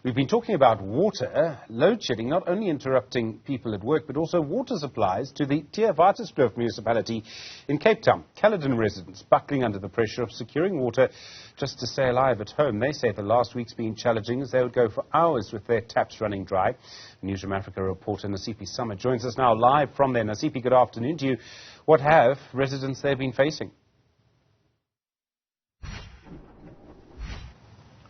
We've been talking about water, load shedding, not only interrupting people at work, but also water supplies to the Theewaterskloof Municipality in Cape Town. Caledon residents buckling under the pressure of securing water just to stay alive at home. They say the last week's been challenging as they would go for hours with their taps running dry. Newzroom Afrika reporter Nasiphi Same joins us now live from there. Nasiphi, good afternoon to you. What have residents there been facing?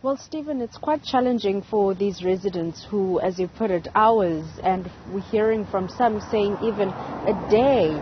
Well, Stephen, it's quite challenging for these residents who, as you put it, hours, and we're hearing from some saying even a day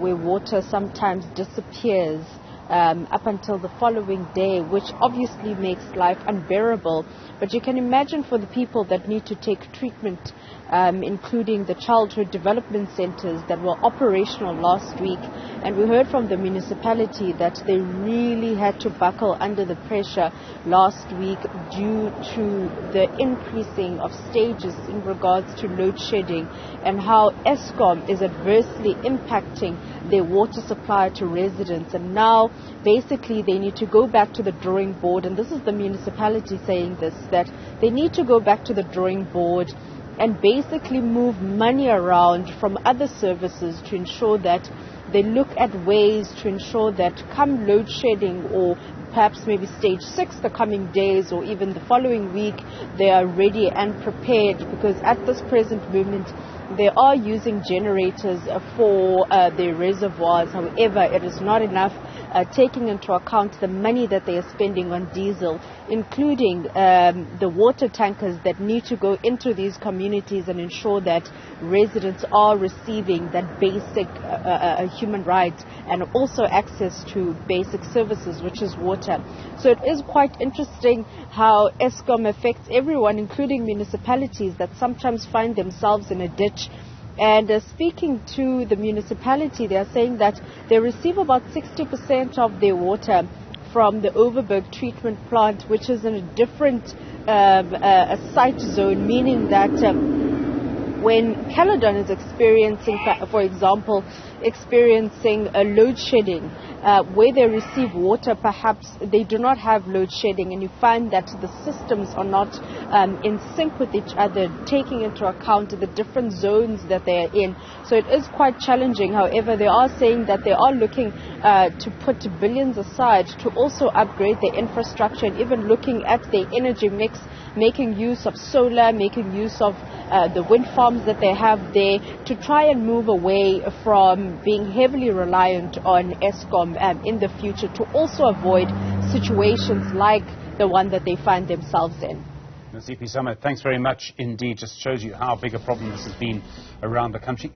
where water sometimes disappears up until the following day, which obviously makes life unbearable. But you can imagine for the people that need to take treatment, including the childhood development centers that were operational last week. And we heard from the municipality that they really had to buckle under the pressure last week due to the increasing of stages in regards to load shedding and how Eskom is adversely impacting their water supply to residents. And now basically they need to go back to the drawing board, and this is the municipality saying this, that they need to go back to the drawing board and basically move money around from other services to ensure that they look at ways to ensure that come load shedding or perhaps maybe stage 6 the coming days or even the following week, they are ready and prepared, because at this present moment they are using generators for their reservoirs. However, it is not enough, taking into account the money that they are spending on diesel, including the water tankers that need to go into these communities and ensure that residents are receiving that basic human right and also access to basic services, which is water. So it is quite interesting how Eskom affects everyone, including municipalities that sometimes find themselves in a ditch. And speaking to the municipality, they are saying that they receive about 60% of their water from the Overberg treatment plant, which is in a different site zone, meaning that when Caledon is experiencing, for example, experiencing a load shedding, where they receive water, perhaps they do not have load shedding, and you find that the systems are not in sync with each other, taking into account the different zones that they are in. So it is quite challenging. However, they are saying that they are looking to put billions aside to also upgrade their infrastructure and even looking at their energy mix, making use of solar, making use of the wind farms that they have there, to try and move away from being heavily reliant on Eskom in the future, to also avoid situations like the one that they find themselves in. Nasiphi Same, thanks very much indeed. Just shows you how big a problem this has been around the country.